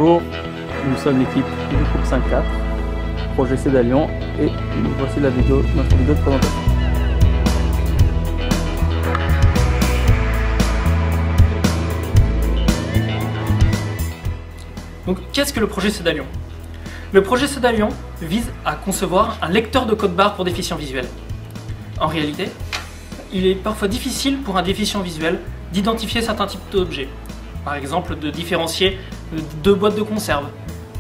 Bonjour, nous sommes l'équipe du groupe 5-4, projet Cédalion, et voici notre vidéo de présentation. Donc, qu'est-ce que le projet Cédalion? Le projet Cédalion vise à concevoir un lecteur de code barre pour déficients visuels. En réalité, il est parfois difficile pour un déficient visuel d'identifier certains types d'objets. Par exemple, de différencier deux boîtes de conserve,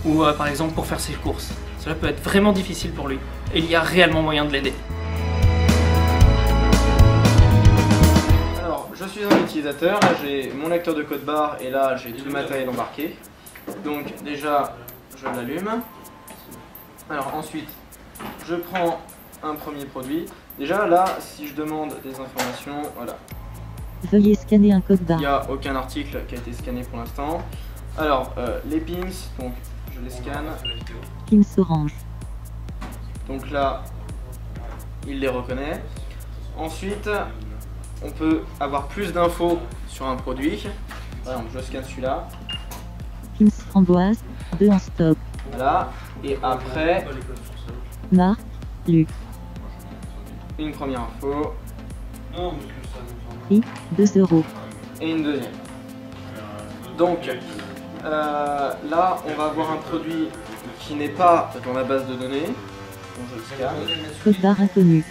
ou par exemple pour faire ses courses. Cela peut être vraiment difficile pour lui, et il y a réellement moyen de l'aider. Alors, je suis un utilisateur, là j'ai mon lecteur de code barre et là j'ai tout le matériel embarqué. Donc déjà, je l'allume. Alors ensuite, je prends un premier produit. Déjà là, si je demande des informations, voilà. Veuillez scanner un code barre. Il n'y a aucun article qui a été scanné pour l'instant. Alors, les pins, donc je les scanne. Pins orange. Donc là, il les reconnaît. Ensuite, on peut avoir plus d'infos sur un produit. Par exemple, je scanne celui-là. Pins framboise, 2 en stock. Voilà. Et après, Marque, Luc. une première info. Prix, 2 €. Et une deuxième. Donc là, on va avoir un produit qui n'est pas dans la base de données. Donc je le scanne. Code barre inconnu.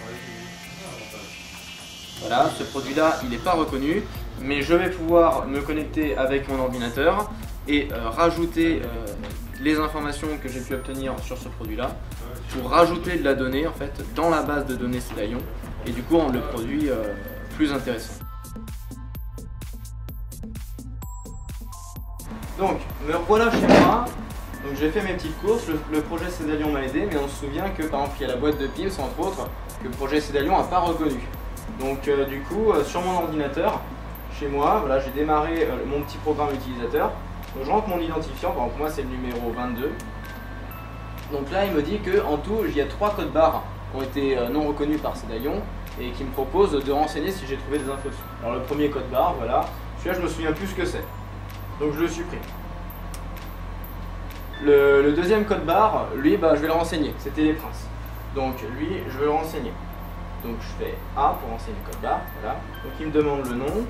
Voilà, ce produit-là, il n'est pas reconnu, mais je vais pouvoir me connecter avec mon ordinateur et rajouter les informations que j'ai pu obtenir sur ce produit-là pour rajouter de la donnée en fait dans la base de données Cédalion et du coup rendre le produit plus intéressant. Donc, me revoilà chez moi. Donc j'ai fait mes petites courses, le projet Cédalion m'a aidé, mais on se souvient que par exemple il y a la boîte de Pins entre autres que le projet Cédalion n'a pas reconnu. Donc du coup sur mon ordinateur, chez moi, voilà, j'ai démarré mon petit programme utilisateur. Donc je rentre mon identifiant, par exemple moi c'est le numéro 22. Donc là il me dit qu'en tout il y a 3 codes barres qui ont été non reconnus par Cédalion et qui me propose de renseigner si j'ai trouvé des infos dessus. Alors le premier code barre, voilà, celui-là je me souviens plus ce que c'est. Donc je le supprime. Le deuxième code barre, lui, je vais le renseigner. C'était les princes. Donc lui, je vais le renseigner. Donc je fais A pour renseigner le code barre. Voilà. Donc il me demande le nom.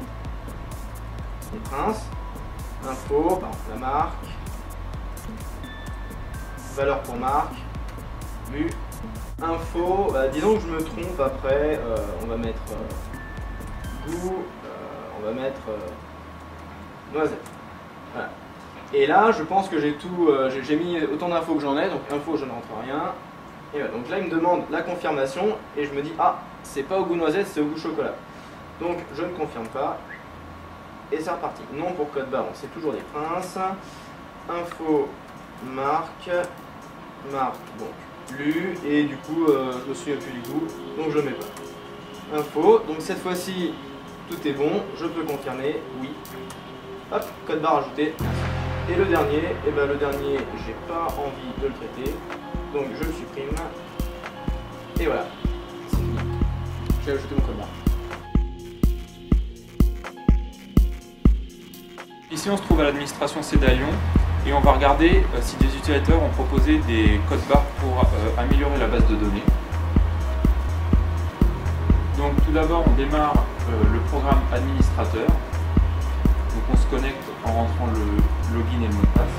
Les princes. Info, par exemple la marque. Valeur pour marque. Lu. Info. Disons que je me trompe après. On va mettre goût. On va mettre noisette. Voilà. Et là, je pense que j'ai tout, j'ai mis autant d'infos que j'en ai, donc info, je ne rentre rien. Et voilà, donc là, il me demande la confirmation, et je me dis, ah, c'est pas au goût noisette, c'est au goût chocolat. Donc, je ne confirme pas, et c'est reparti. Non pour code barre, c'est toujours des princes. Info, marque, donc, lu, et du coup, je me souviens plus du goût, donc je le mets pas. Info, donc cette fois-ci, tout est bon, je peux confirmer, oui. Hop, code barre ajouté. Et le dernier, j'ai pas envie de le traiter, donc je le supprime. Et voilà, c'est fini. J'ai ajouté mon code barre. Ici on se trouve à l'administration Cédalion et on va regarder si des utilisateurs ont proposé des codes barres pour améliorer la base de données. Donc tout d'abord on démarre le programme administrateur. Donc on se connecte en rentrant le login et le mot de passe.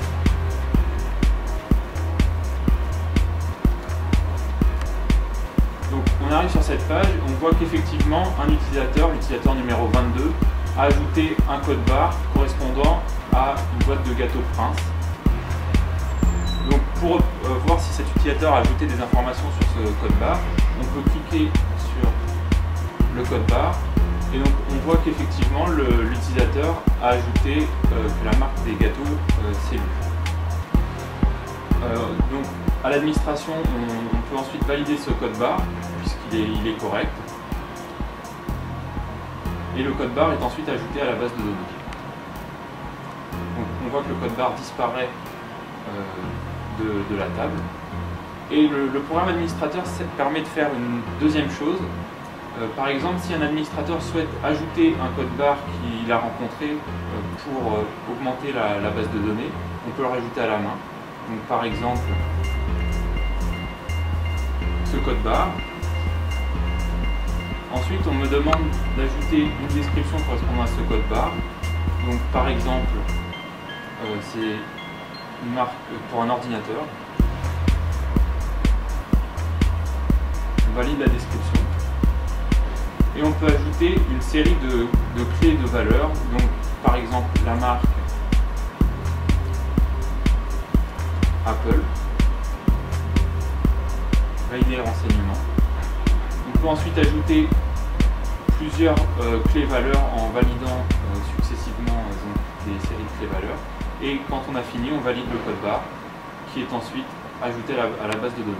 Donc on arrive sur cette page, on voit qu'effectivement un utilisateur, l'utilisateur numéro 22, a ajouté un code barre correspondant à une boîte de gâteaux Prince. Donc pour voir si cet utilisateur a ajouté des informations sur ce code barre, on peut cliquer sur le code barre. Et donc on voit qu'effectivement l'utilisateur a ajouté que la marque des gâteaux c'est lui. Donc à l'administration on peut ensuite valider ce code barre puisqu'il est correct. Et le code barre est ensuite ajouté à la base de données. Donc on voit que le code barre disparaît de la table. Et le programme administrateur permet de faire une deuxième chose. Par exemple, si un administrateur souhaite ajouter un code barre qu'il a rencontré pour augmenter la base de données, on peut le rajouter à la main. Donc par exemple, ce code barre. Ensuite, on me demande d'ajouter une description correspondant à ce code barre. Donc par exemple, c'est une marque pour un ordinateur. On valide la description. Et on peut ajouter une série de clés de valeur. Donc par exemple, la marque Apple. Valider les renseignements. On peut ensuite ajouter plusieurs clés valeurs en validant successivement des séries de clés valeurs. Et quand on a fini, on valide le code barre qui est ensuite ajouté à la base de données.